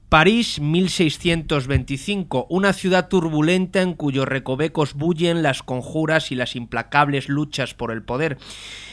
París, 1625, una ciudad turbulenta en cuyos recovecos bullen las conjuras y las implacables luchas por el poder.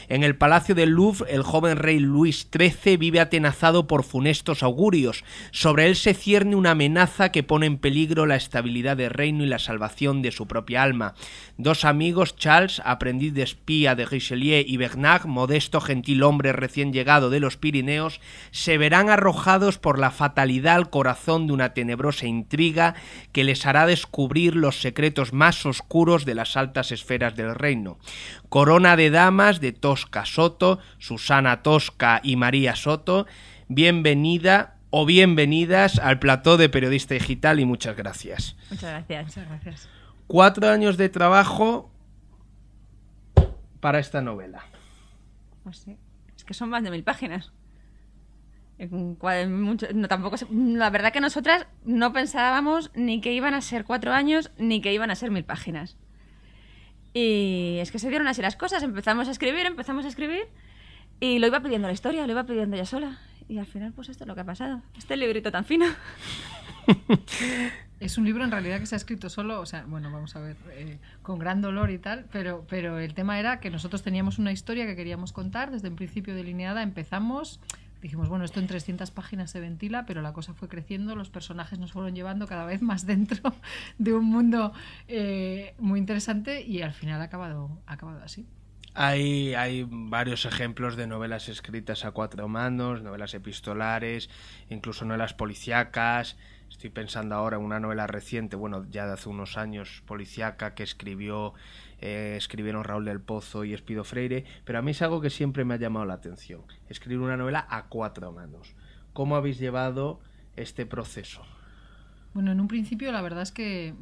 En el Palacio del Louvre, el joven rey Luis XIII vive atenazado por funestos augurios. Sobre él se cierne una amenaza que pone en peligro la estabilidad del reino y la salvación de su propia alma. Dos amigos, Charles, aprendiz de espía de Richelieu, y Bernard, modesto gentilhombre recién llegado de los Pirineos, se verán arrojados por la fatalidad al corazón de una tenebrosa intriga que les hará descubrir los secretos más oscuros de las altas esferas del reino. Corona de damas de Tosca Soto, Susana Tosca y María Soto, bienvenida o bienvenidas al plató de Periodista Digital y muchas gracias. Muchas gracias. Muchas gracias. 4 años de trabajo para esta novela. Pues sí, es que son más de 1000 páginas. No, tampoco la verdad que nosotras no pensábamos ni que iban a ser 4 años ni que iban a ser 1000 páginas. Y es que se dieron así las cosas. Empezamos a escribir y lo iba pidiendo la historia, lo iba pidiendo ella sola. Y al final, pues esto es lo que ha pasado. Este librito tan fino. Es un libro en realidad que se ha escrito solo, o sea, bueno, vamos a ver, con gran dolor y tal, pero el tema era que nosotros teníamos una historia que queríamos contar desde un principio delineada. Empezamos, dijimos, bueno, esto en 300 páginas se ventila, pero la cosa fue creciendo, los personajes nos fueron llevando cada vez más dentro de un mundo muy interesante y al final ha acabado así. Hay varios ejemplos de novelas escritas a 4 manos, novelas epistolares, incluso novelas policíacas. Estoy pensando ahora en una novela reciente, bueno, ya de hace unos años, policíaca, que escribieron Raúl del Pozo y Espido Freire, pero a mí es algo que siempre me ha llamado la atención, escribir una novela a 4 manos. ¿Cómo habéis llevado este proceso? Bueno, en un principio la verdad es que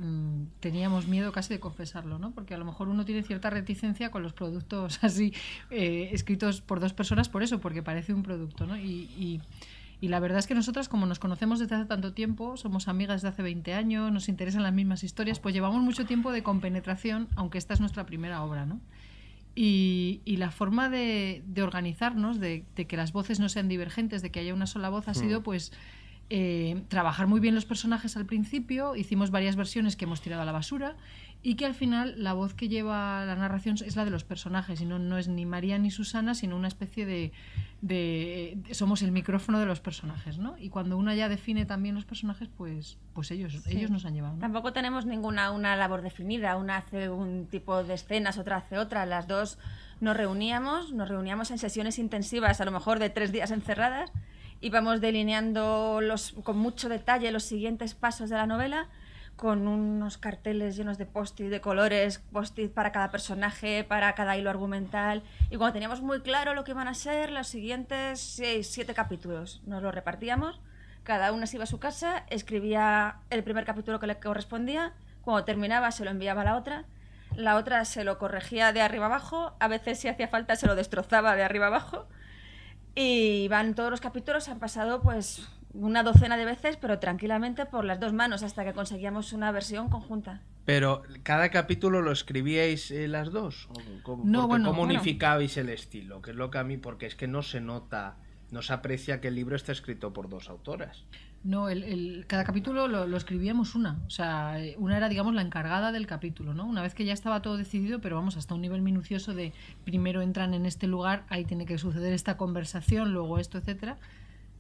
teníamos miedo casi de confesarlo, ¿no? Porque a lo mejor uno tiene cierta reticencia con los productos así escritos por 2 personas por eso, porque parece un producto, ¿no? Y la verdad es que nosotras, como nos conocemos desde hace tanto tiempo, somos amigas desde hace 20 años, nos interesan las mismas historias, pues llevamos mucho tiempo de compenetración, aunque esta es nuestra primera obra, ¿no? Y la forma de organizarnos, de que las voces no sean divergentes, de que haya una sola voz, ha sido pues trabajar muy bien los personajes al principio. Hicimos varias versiones que hemos tirado a la basura y que al final la voz que lleva la narración es la de los personajes y no es ni María ni Susana, sino una especie de somos el micrófono de los personajes, ¿no? Y cuando una ya define también los personajes, pues ellos nos han llevado, ¿no? Tampoco tenemos una labor definida. Una hace un tipo de escenas, otra hace otra. Las dos nos reuníamos en sesiones intensivas, a lo mejor de 3 días encerradas. Íbamos delineando con mucho detalle los siguientes pasos de la novela, con unos carteles llenos de post-it de colores, post-it para cada personaje, para cada hilo argumental. Y cuando teníamos muy claro lo que iban a ser los siguientes 6-7 capítulos, nos los repartíamos, cada una se iba a su casa, escribía el primer capítulo que le correspondía, cuando terminaba se lo enviaba a la otra se lo corregía de arriba abajo, a veces si hacía falta se lo destrozaba de arriba abajo. Y van todos los capítulos, han pasado pues una docena de veces, pero tranquilamente por las 2 manos, hasta que conseguíamos una versión conjunta. Pero ¿cada capítulo lo escribíais las dos? No, ¿Cómo unificabais el estilo? Que es lo que a mí, porque es que no se nota, no se aprecia que el libro está escrito por 2 autoras. No, cada capítulo lo escribíamos una. O sea, una era, digamos, la encargada del capítulo, ¿no? Una vez que ya estaba todo decidido, pero vamos, hasta un nivel minucioso de primero entran en este lugar, ahí tiene que suceder esta conversación, luego esto, etcétera.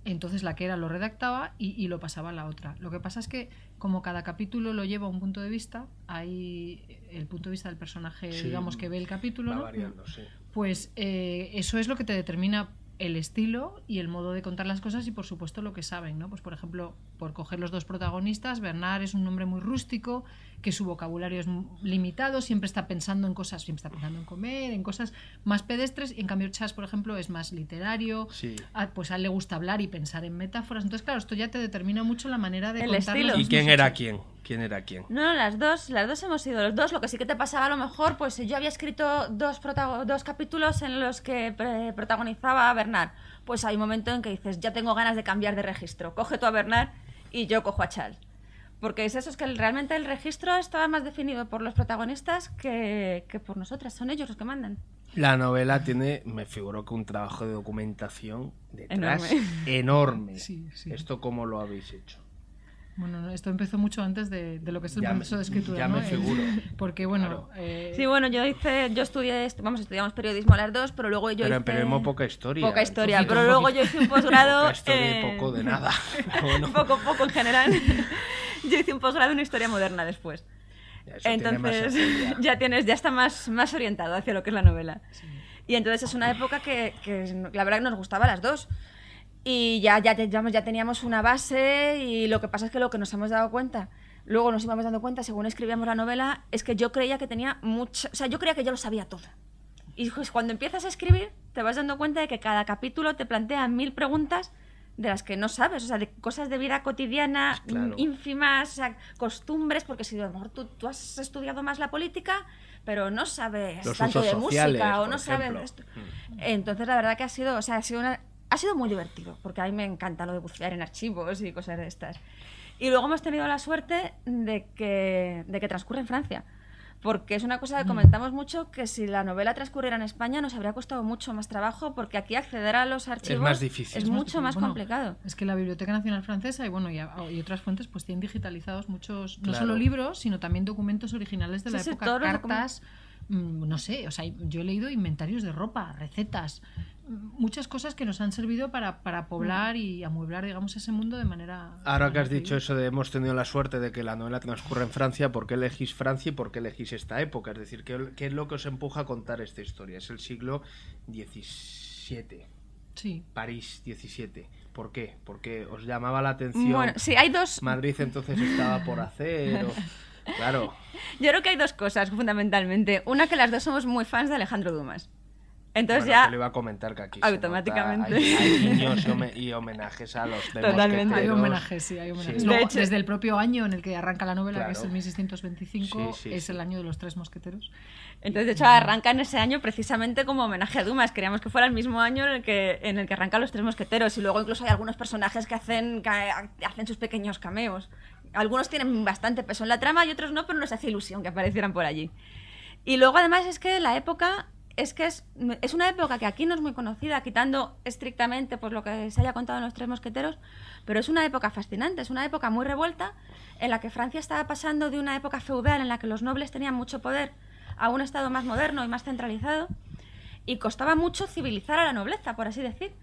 Entonces la que era lo redactaba y lo pasaba a la otra. Lo que pasa es que como cada capítulo lo lleva a un punto de vista, hay el punto de vista del personaje, sí, digamos, que ve el capítulo, va ¿no? variando, sí. Pues eso es lo que te determina el estilo y el modo de contar las cosas y por supuesto lo que saben, ¿no? Pues por ejemplo, por coger los 2 protagonistas, Bernard es un hombre muy rústico, que su vocabulario es limitado, siempre está pensando en cosas, siempre está pensando en comer, en cosas más pedestres, y en cambio Chas, por ejemplo, es más literario, sí. Pues a él le gusta hablar y pensar en metáforas, entonces claro, esto ya te determina mucho la manera de contar. ¿Y quién era quién? ¿Quién era quién? No, las dos hemos sido los dos. Lo que sí que te pasaba a lo mejor, pues yo había escrito 2 capítulos en los que protagonizaba a Bernard. Pues hay un momento en que dices, ya tengo ganas de cambiar de registro. Coge tú a Bernard y yo cojo a Charles. Porque es eso, es que realmente el registro estaba más definido por los protagonistas que por nosotras. Son ellos los que mandan. La novela tiene, me figuro que un trabajo de documentación detrás enorme. Sí, sí. ¿Esto cómo lo habéis hecho? Bueno, esto empezó mucho antes de lo que es el proceso de escritura, ya ¿no? me figuro. Porque, bueno... Claro. Sí, bueno, yo estudié, estudiamos periodismo las dos, pero luego yo Pero hemos poca historia. Poca historia, pero luego yo hice un posgrado... Poca historia y poco de nada. Bueno. Poco en general. Yo hice un posgrado en historia moderna después. Entonces ya está más orientado hacia lo que es la novela. Sí. Y entonces es una época que la verdad que nos gustaba a las dos. Y ya teníamos una base, y lo que pasa es que lo que nos hemos dado cuenta, luego nos íbamos dando cuenta según escribíamos la novela, es que yo creía que tenía mucho, o sea, yo creía que yo lo sabía todo. Y pues cuando empiezas a escribir te vas dando cuenta de que cada capítulo te plantea 1000 preguntas de las que no sabes, o sea, de cosas de vida cotidiana, claro, ínfimas, o sea, costumbres, porque si a lo mejor tú has estudiado más la política, pero no sabes los tanto de sociales, música o no sabes esto. Entonces la verdad que ha sido muy divertido, porque a mí me encanta lo de bucear en archivos y cosas de estas. Y luego hemos tenido la suerte de que transcurre en Francia, porque es una cosa que comentamos mucho, que si la novela transcurriera en España nos habría costado mucho más trabajo, porque aquí acceder a los archivos es más difícil. Es mucho más complicado. Es que la Biblioteca Nacional Francesa y otras fuentes pues tienen digitalizados muchos, no claro, solo libros, sino también documentos originales de la época, cartas, no sé, o sea, yo he leído inventarios de ropa, recetas, muchas cosas que nos han servido para poblar y amueblar, digamos, ese mundo de manera... Ahora que has dicho eso de hemos tenido la suerte de que la novela transcurre en Francia, ¿por qué elegís Francia y por qué elegís esta época? Es decir, ¿qué es lo que os empuja a contar esta historia? Es el siglo XVII. Sí. París 17. ¿Por qué? Porque os llamaba la atención. Bueno, sí, hay dos... Madrid entonces estaba por hacer... Claro. Yo creo que hay dos cosas fundamentalmente. Una, que las dos somos muy fans de Alejandro Dumas. Entonces bueno, ya te lo iba a comentar que aquí automáticamente hay guiños y homenajes a los demás. Totalmente. Hay homenajes, sí, hay homenajes. Sí. Luego, De hecho, desde el propio año en el que arranca la novela, claro, que es el 1625, es el sí, año de los 3 mosqueteros. Entonces, de hecho, arranca en ese año precisamente como homenaje a Dumas. Queríamos que fuera el mismo año en el que arrancan los 3 mosqueteros. Y luego incluso hay algunos personajes que hacen sus pequeños cameos. Algunos tienen bastante peso en la trama y otros no, pero nos hace ilusión que aparecieran por allí. Y luego, además, es que la época... Es una época que aquí no es muy conocida, quitando estrictamente pues lo que se haya contado en los 3 mosqueteros, pero es una época fascinante, es una época muy revuelta, en la que Francia estaba pasando de una época feudal en la que los nobles tenían mucho poder a un estado más moderno y más centralizado, y costaba mucho civilizar a la nobleza, por así decir.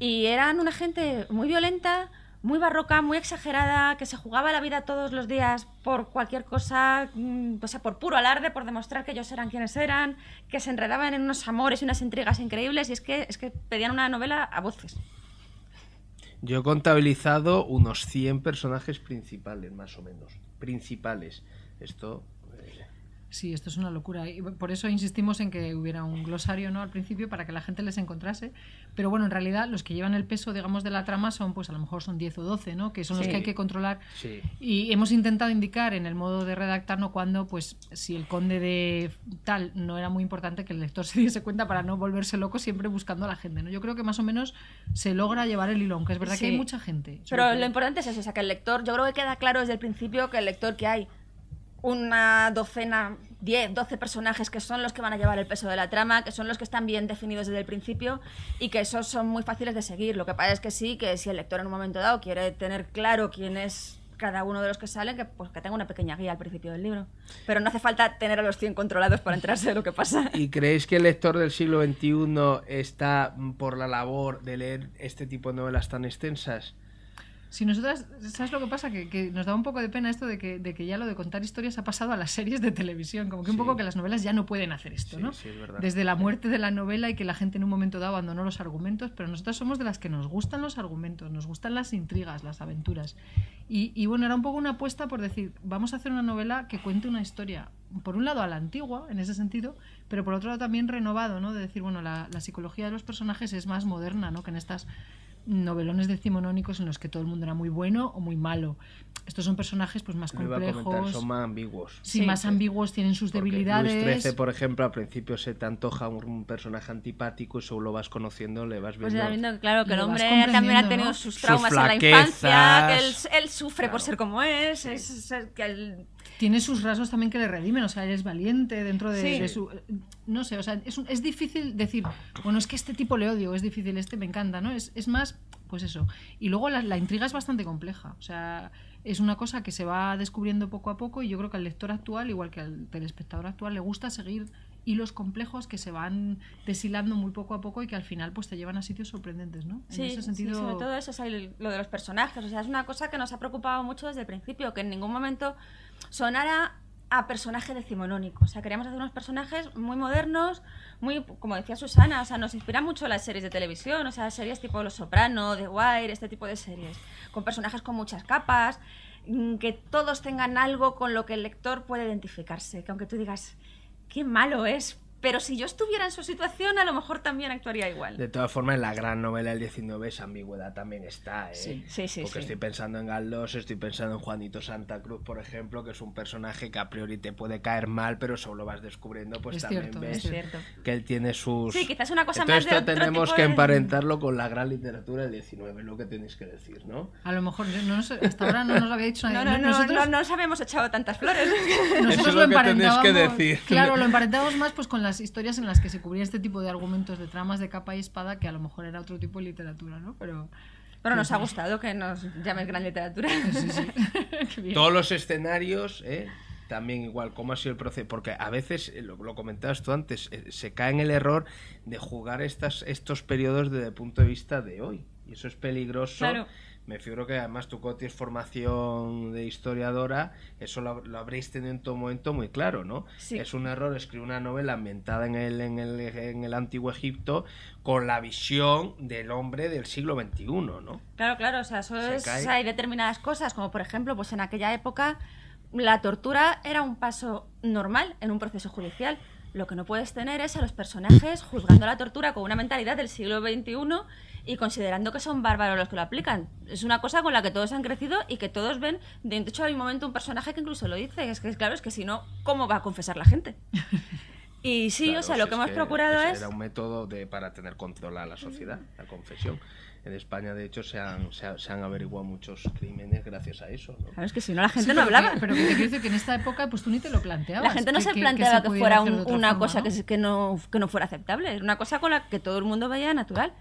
Y eran una gente muy violenta, muy barroca, muy exagerada, que se jugaba la vida todos los días por cualquier cosa, o sea, por puro alarde, por demostrar que ellos eran quienes eran, que se enredaban en unos amores y unas intrigas increíbles, y es que pedían una novela a voces. Yo he contabilizado unos 100 personajes principales, más o menos. Principales. Esto... Sí, esto es una locura. Y por eso insistimos en que hubiera un glosario, ¿no?, al principio, para que la gente les encontrase. Pero bueno, en realidad los que llevan el peso, digamos, de la trama son, pues a lo mejor son 10 o 12, ¿no?, que son los que hay que controlar. Sí. Y hemos intentado indicar en el modo de redactar, ¿no?, cuando, pues, si el conde de tal no era muy importante, que el lector se diese cuenta para no volverse loco siempre buscando a la gente, ¿no? Yo creo que más o menos se logra llevar el hilo, aunque es verdad que hay mucha gente. Pero lo importante es eso, o sea, que el lector, yo creo que queda claro desde el principio que el lector, que hay una docena, 10, 12 personajes que son los que van a llevar el peso de la trama, que son los que están bien definidos desde el principio y que esos son muy fáciles de seguir. Lo que pasa es que sí, que si el lector en un momento dado quiere tener claro quién es cada uno de los que salen, que tenga una pequeña guía al principio del libro. Pero no hace falta tener a los 100 controlados para enterarse de lo que pasa. ¿Y creéis que el lector del siglo XXI está por la labor de leer este tipo de novelas tan extensas? Si nosotras, ¿sabes lo que pasa? Que nos da un poco de pena esto de que ya lo de contar historias ha pasado a las series de televisión, como que un poco que las novelas ya no pueden hacer esto, ¿no? Sí, es verdad. Desde la muerte de la novela y que la gente en un momento dado abandonó los argumentos, pero nosotras somos de las que nos gustan los argumentos, nos gustan las intrigas, las aventuras. Y bueno, era un poco una apuesta por decir, vamos a hacer una novela que cuente una historia, por un lado a la antigua, en ese sentido, pero por otro lado también renovado, ¿no? De decir, bueno, la psicología de los personajes es más moderna, ¿no?, que en estas novelones decimonónicos en los que todo el mundo era muy bueno o muy malo. Estos son personajes pues más complejos, son más ambiguos. Sí, más ambiguos, tienen sus debilidades. Luis XIII, por ejemplo, al principio se te antoja un personaje antipático y según lo vas conociendo le vas viendo. Pues ya viendo, claro, que el lo vas hombre también ha tenido, ¿no?, sus traumas en la infancia, que él sufre por ser como es, que tiene sus rasgos también que le redimen, o sea, él es valiente dentro de su... No sé, o sea, es difícil decir, bueno, es que este tipo le odio, es difícil, este me encanta, ¿no? Es más, pues eso. Y luego la intriga es bastante compleja, o sea, es una cosa que se va descubriendo poco a poco y yo creo que al lector actual, igual que al telespectador actual, le gusta seguir hilos complejos que se van deshilando muy poco a poco y que al final pues te llevan a sitios sorprendentes, ¿no? Sí, en ese sentido... sí, sobre todo eso, o sea, lo de los personajes, o sea, es una cosa que nos ha preocupado mucho desde el principio, que en ningún momento sonara a personaje decimonónico, o sea, queríamos hacer unos personajes muy modernos, muy, como decía Susana, o sea, nos inspiran mucho las series de televisión, o sea, series tipo Los Soprano, The Wire, este tipo de series, con personajes con muchas capas, que todos tengan algo con lo que el lector puede identificarse, que aunque tú digas qué malo es, pero si yo estuviera en su situación a lo mejor también actuaría igual. De todas formas, en la gran novela del 19 esa ambigüedad también está, ¿eh? Sí, porque estoy pensando en Galdós, estoy pensando en Juanito Santa Cruz, por ejemplo, que es un personaje que a priori te puede caer mal, pero solo vas descubriendo, pues es también cierto, ves que él tiene sus... Sí, quizás una cosa Entonces, más de esto otro tenemos tipo que de... emparentarlo con la gran literatura del 19, lo que tenéis que decir, ¿no? A lo mejor, hasta ahora no nos lo había dicho nadie. No nos habíamos echado tantas flores. Nosotros Eso es lo que tenéis que decir. Claro, lo emparentábamos más pues con las historias en las que se cubría este tipo de argumentos de tramas de capa y espada, que a lo mejor era otro tipo de literatura, ¿no? Pero nos ha gustado que nos llames gran literatura. Sí, sí. Qué bien. Todos los escenarios, también igual, cómo ha sido el proceso, porque a veces, lo comentabas tú antes, se cae en el error de jugar estos periodos desde el punto de vista de hoy, y eso es peligroso. Claro. Me figuro que además tú tienes formación de historiadora, eso lo habréis tenido en todo momento muy claro, ¿no? Sí. Es un error escribir una novela ambientada en el antiguo Egipto con la visión del hombre del siglo XXI, ¿no? Claro, o sea, hay determinadas cosas, como por ejemplo, pues en aquella época la tortura era un paso normal en un proceso judicial. Lo que no puedes tener es a los personajes juzgando la tortura con una mentalidad del siglo XXI y considerando que son bárbaros los que lo aplican. Es una cosa con la que todos han crecido y que todos ven. De hecho, hay un momento un personaje que incluso lo dice, es que si no, ¿cómo va a confesar la gente? Y sí, claro, o sea, lo que hemos procurado es... Era un método para tener control a la sociedad, la confesión. En España, de hecho, se han averiguado muchos crímenes gracias a eso, ¿no? Claro, es que si no la gente no hablaba. Pero que te quiero decir que en esta época pues tú ni te lo planteabas. La gente no se planteaba que fuera una cosa, ¿no? que no fuera aceptable. Era una cosa con la que todo el mundo veía natural.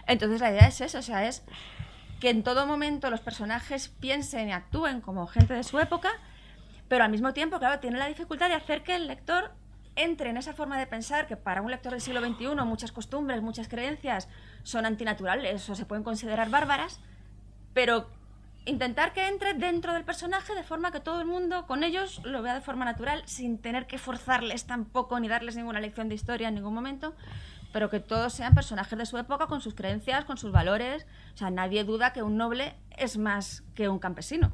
Entonces la idea es eso, o sea, es que en todo momento los personajes piensen y actúen como gente de su época, pero al mismo tiempo, claro, tiene la dificultad de hacer que el lector entre en esa forma de pensar que para un lector del siglo XXI muchas costumbres, muchas creencias son antinaturales o se pueden considerar bárbaras, pero intentar que entre dentro del personaje de forma que todo el mundo con ellos lo vea de forma natural, sin tener que forzarles tampoco ni darles ninguna lección de historia en ningún momento, pero que todos sean personajes de su época con sus creencias, con sus valores. O sea, nadie duda que un noble es más que un campesino,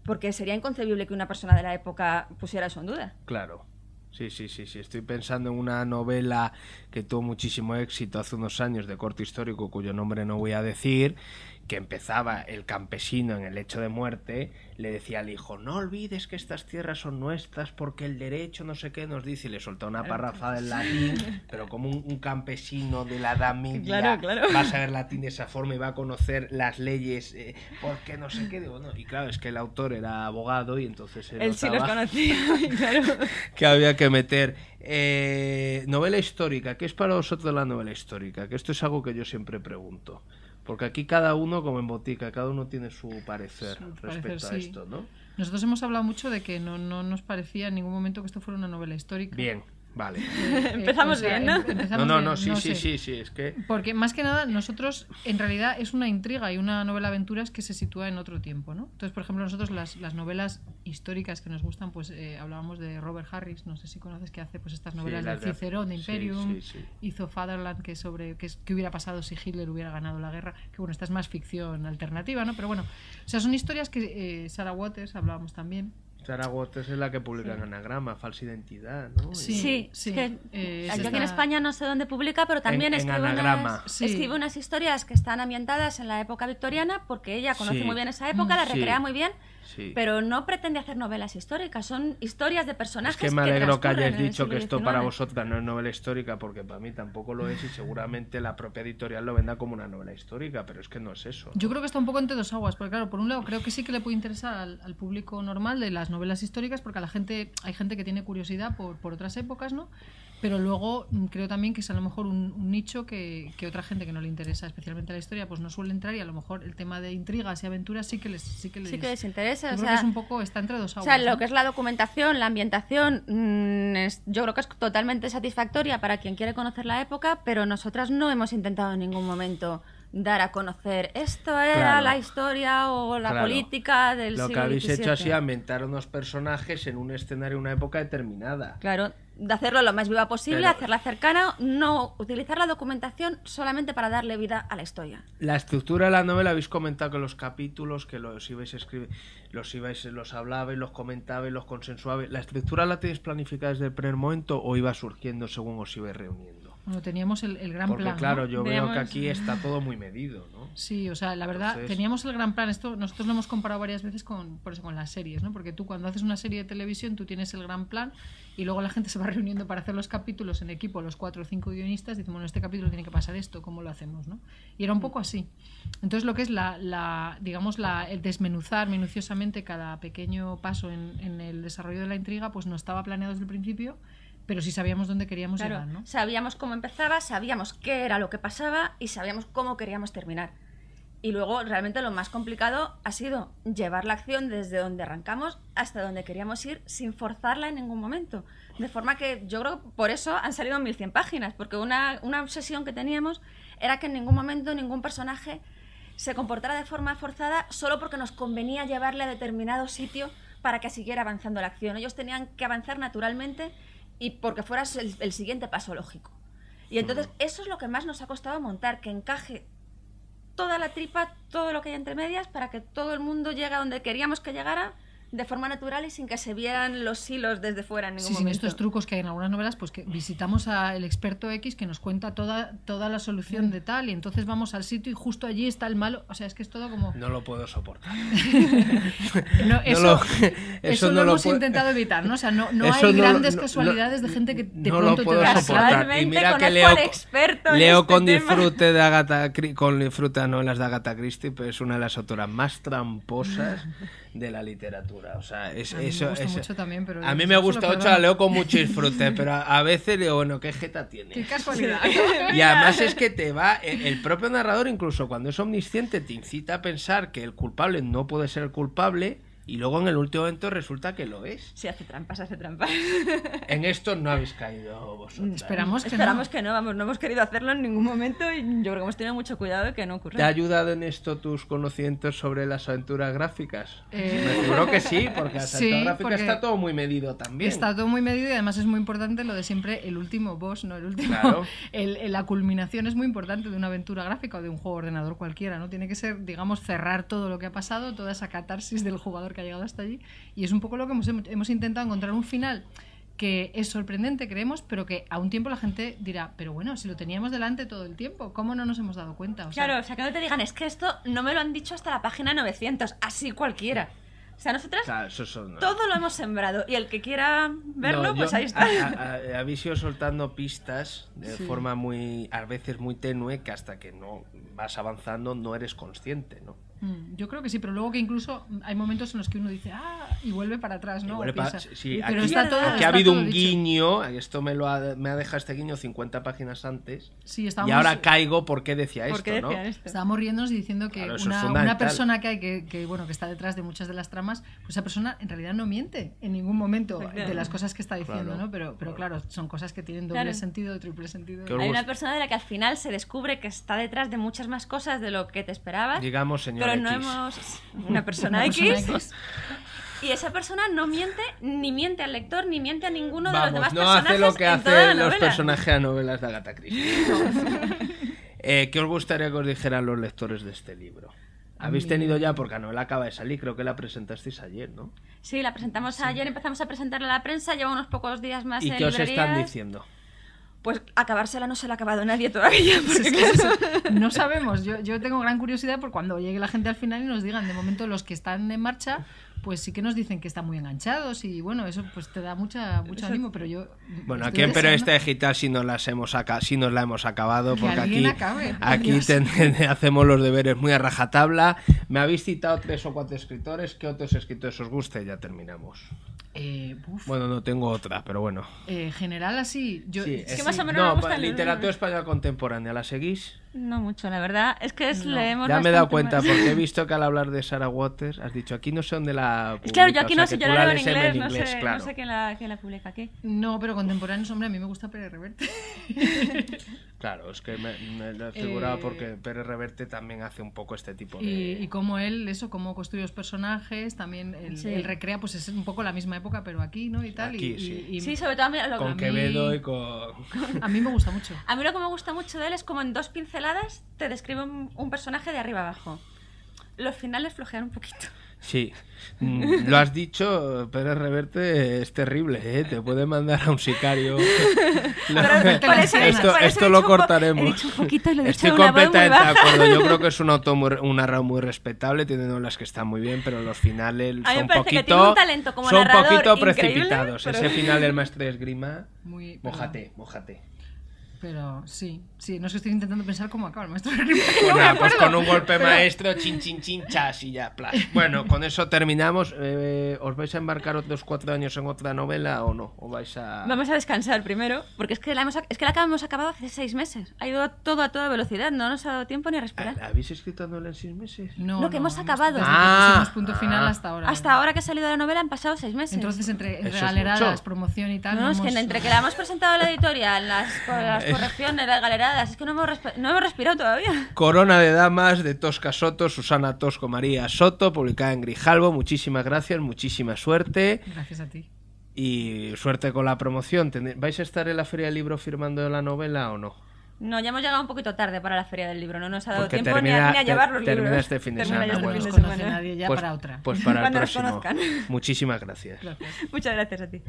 porque sería inconcebible que una persona de la época pusiera eso en duda. Claro. Sí. Estoy pensando en una novela que tuvo muchísimo éxito hace unos años de corte histórico, cuyo nombre no voy a decir, que empezaba el campesino en el lecho de muerte, le decía al hijo, no olvides que estas tierras son nuestras porque el derecho no sé qué nos dice, y le soltaba una parrafada en latín, pero como un campesino de la Edad Media va a saber latín de esa forma y va a conocer las leyes, porque no sé qué, digo, no. Y claro, es que el autor era abogado y entonces él sí los conocía, claro. Que había que meter. Novela histórica, ¿qué es para vosotros la novela histórica? Que esto es algo que yo siempre pregunto. Porque aquí cada uno, como en botica, cada uno tiene su parecer respecto a esto, ¿no? Nosotros hemos hablado mucho de que no nos parecía en ningún momento que esto fuera una novela histórica. Bien, vale. Empezamos bien, ¿no? No, sí, es que... Porque más que nada, nosotros, en realidad, es una intriga y una novela aventuras que se sitúa en otro tiempo, ¿no? Entonces, por ejemplo, nosotros las novelas históricas que nos gustan, pues hablábamos de Robert Harris, no sé si conoces, que hace pues estas novelas de Cicerón, de Imperium, hizo Fatherland, que hubiera pasado si Hitler hubiera ganado la guerra, que bueno, esta es más ficción alternativa, ¿no? Pero bueno, o sea, son historias que Sarah Waters, hablábamos también. Sarah Waters es la que publica en Anagrama, Falsa Identidad, ¿no? Sí. Que yo aquí en España no sé dónde publica, pero también escribe unas historias que están ambientadas en la época victoriana, porque ella conoce muy bien esa época, la recrea muy bien, pero no pretende hacer novelas históricas, son historias de personajes. Es que me alegro que hayáis dicho que esto para vosotras no es novela histórica, porque para mí tampoco lo es y seguramente la propia editorial lo venda como una novela histórica, pero es que no es eso, ¿no? Yo creo que está un poco entre dos aguas, porque claro, por un lado creo que sí que le puede interesar al público normal de las novelas históricas, porque hay gente que tiene curiosidad por otras épocas, ¿no? Pero luego creo también que es a lo mejor un nicho que otra gente que no le interesa especialmente la historia pues no suele entrar, y a lo mejor el tema de intrigas y aventuras sí que les interesa. Yo creo que es un poco, está entre dos aguas. O sea, lo ¿no? que es la documentación, la ambientación, yo creo que es totalmente satisfactoria para quien quiere conocer la época, pero nosotras no hemos intentado en ningún momento dar a conocer esto era la historia o la política del siglo XVII. Lo que habéis hecho ha sido ambientar unos personajes en un escenario, una época determinada. Claro, de hacerlo lo más viva posible, hacerla cercana, no utilizar la documentación solamente para darle vida a la historia. La estructura de la novela, habéis comentado que los capítulos que los ibais a escribir, los hablabais, los comentabais, los consensuabais. ¿La estructura la tenéis planificada desde el primer momento o iba surgiendo según os ibais reuniendo? Bueno, teníamos el gran Porque, plan. Porque claro, ¿no? yo veo que aquí está todo muy medido, ¿no? Sí, o sea, la verdad, teníamos el gran plan. Esto nosotros lo hemos comparado varias veces con las series, ¿no? Porque tú cuando haces una serie de televisión, tú tienes el gran plan y luego la gente se va reuniendo para hacer los capítulos en equipo, los 4 o 5 guionistas, dicen, bueno, este capítulo tiene que pasar esto, ¿cómo lo hacemos, no? Y era un poco así. Entonces, lo que es el desmenuzar minuciosamente cada pequeño paso en el desarrollo de la intriga, pues no estaba planeado desde el principio, pero sí sabíamos dónde queríamos llegar, ¿no? Sabíamos cómo empezaba, sabíamos qué era lo que pasaba y sabíamos cómo queríamos terminar. Y luego, realmente, lo más complicado ha sido llevar la acción desde donde arrancamos hasta donde queríamos ir sin forzarla en ningún momento. De forma que yo creo que por eso han salido 1100 páginas, porque una obsesión que teníamos era que en ningún momento ningún personaje se comportara de forma forzada solo porque nos convenía llevarle a determinado sitio para que siguiera avanzando la acción. Ellos tenían que avanzar naturalmente y porque fuera el siguiente paso lógico. Y entonces eso es lo que más nos ha costado montar, que encaje toda la tripa, todo lo que hay entre medias, para que todo el mundo llegue a donde queríamos que llegara de forma natural y sin que se vieran los hilos desde fuera en ningún momento. Sin estos trucos que hay en algunas novelas, pues que visitamos al experto X que nos cuenta toda la solución de tal, y entonces vamos al sitio y justo allí está el malo. O sea, es que es todo como... No lo puedo soportar. Eso lo hemos intentado evitar, ¿no? O sea, no hay grandes casualidades de gente que de pronto lo puedo te da soportar. Y mira que leo con disfrute de Agatha, con disfrute a novelas de Agatha Christie, pero es una de las autoras más tramposas de la literatura. O sea, a mí me gusta mucho, la leo con mucho disfrute, pero a veces digo, bueno, qué jeta tiene. Qué casualidad. Y además es que te va, el propio narrador, incluso cuando es omnisciente, te incita a pensar que el culpable no puede ser el culpable, y luego en el último momento resulta que lo es. Sí, hace trampas. En esto no habéis caído vosotros. Esperamos que no, vamos, no hemos querido hacerlo en ningún momento y yo creo que hemos tenido mucho cuidado de que no ocurra. ¿Te ha ayudado en esto tus conocimientos sobre las aventuras gráficas? Me figuro que sí, porque las aventuras gráficas está todo muy medido también. Está todo muy medido y además es muy importante lo de siempre el último boss, ¿no? El último, claro. La culminación es muy importante de una aventura gráfica o de un juego de ordenador cualquiera, ¿no? Tiene que ser, digamos, cerrar todo lo que ha pasado, toda esa catarsis del jugador que ha llegado hasta allí, y es un poco lo que hemos intentado encontrar un final que es sorprendente, creemos, pero que a un tiempo la gente dirá, pero bueno, si lo teníamos delante todo el tiempo, ¿cómo no nos hemos dado cuenta? Claro, o sea, que no te digan, es que esto no me lo han dicho hasta la página 900, así cualquiera. O sea, nosotras todo lo hemos sembrado, y el que quiera verlo, pues ahí está. Habéis ido soltando pistas de forma a veces muy tenue, que hasta que no vas avanzando no eres consciente, ¿no? Yo creo que sí, pero luego que incluso hay momentos en los que uno dice y vuelve para atrás, ¿no? Sí, pero aquí ha habido un guiño, esto me ha dejado este guiño 50 páginas antes, y ahora caigo por qué decía esto, ¿no? Estábamos riéndonos y diciendo que una persona que hay que está detrás de muchas de las tramas, pues esa persona en realidad no miente en ningún momento de las cosas que está diciendo, ¿no? Pero claro, son cosas que tienen doble sentido, triple sentido. Hay una persona de la que al final se descubre que está detrás de muchas más cosas de lo que te esperabas. Digamos, señor pero no X. hemos... Una persona X. Y esa persona no miente, ni miente al lector, ni miente a ninguno de los demás personajes. No hace lo que hacen los personajes a novelas de Agatha Christie. ¿Qué os gustaría que os dijeran los lectores de este libro? Habéis tenido ya, porque la novela acaba de salir, creo que la presentasteis ayer, ¿no? Sí, la presentamos ayer, empezamos a presentarla a la prensa, lleva unos pocos días más en librerías. ¿Y qué os están diciendo? Pues acabársela no se la ha acabado nadie todavía. Porque no sabemos. Yo tengo gran curiosidad por cuando llegue la gente al final y nos digan, de momento los que están en marcha, pues sí que nos dicen que están muy enganchados y bueno, eso pues te da mucho ánimo, pero yo... Bueno, aquí en Periodista Digital sí nos la hemos acabado, porque aquí hacemos los deberes muy a rajatabla. Me habéis citado 3 o 4 escritores, ¿qué otros escritores os guste? Ya terminamos. Bueno, no tengo otra, pero bueno. General así, yo Sí, Es que más o menos me gusta el literatura libro. española contemporánea, ¿la seguís? No mucho, la verdad. Es que leemos Ya me he dado bastante cuenta, más. porque he visto que al hablar de Sarah Waters has dicho, aquí no sé dónde la publica. Claro, yo aquí o sea, no sé, que yo tú la leo en lees inglés, claro. no sé quién la publica aquí. No, pero contemporáneos, hombre, a mí me gusta Pérez Reverte. Claro, es que me lo he figurado porque Pérez Reverte también hace un poco este tipo de... Y cómo él, cómo construye los personajes, también él recrea, pues es un poco la misma época, pero aquí, ¿no? Y tal. Aquí, sí. y Sí, sobre todo Con Quevedo y con... a mí me gusta mucho. A mí lo que me gusta mucho de él es como en 2 pinceladas te describe un personaje de arriba abajo. Los finales flojean un poquito. Sí, lo has dicho, Pérez Reverte es terrible, ¿eh? Te puede mandar a un sicario. Esto lo cortaremos. He dicho un poquito y lo he dicho Estoy de una voz muy completamente de baja. acuerdo. Yo creo que es un narrador muy respetable, tiene novelas que están muy bien, pero los finales A mí me son parece que tiene un talento como narrador poquito increíble, precipitados. pero- Ese final del maestro de esgrima, Muy, mójate. Pero sí, no es que estoy intentando pensar cómo acaba el maestro. Pues nada, pues con un golpe maestro, chin, chin, chin, chas y ya, plas. Bueno, con eso terminamos. ¿Os vais a embarcar otros 4 años en otra novela o no? ¿O vais a...? Vamos a descansar primero, porque es que la hemos acabado hace 6 meses. Ha ido todo a toda velocidad, no nos ha dado tiempo ni a respirar. ¿Habéis escrito novela en 6 meses? No, Lo que hemos acabado. Desde Ah, que pusimos punto final hasta ahora. Hasta ahora que ha salido la novela han pasado 6 meses. Entonces, entre Eso es galeradas, mucho. promoción y tal. No, es que hemos- entre que la hemos presentado a la editorial, las correcciones, las galeradas, es que no hemos respirado todavía. Corona de Damas de Tosca Soto, Susana Tosco María Soto, publicada en Grijalbo. Muchísimas gracias, muchísima suerte Gracias a ti. y suerte con la promoción. ¿Vais a estar en la Feria del Libro firmando la novela o no? No, ya hemos llegado un poquito tarde para la Feria del Libro, no nos ha dado Porque tiempo ni a llevar los termina libros. este fin de Termina semana, ya este No bueno. fin nos de conoce semana. nadie ya Pues- para otra. Pues para el Cuando nos próximo. conozcan. Muchísimas gracias. Gracias. Muchas gracias a ti.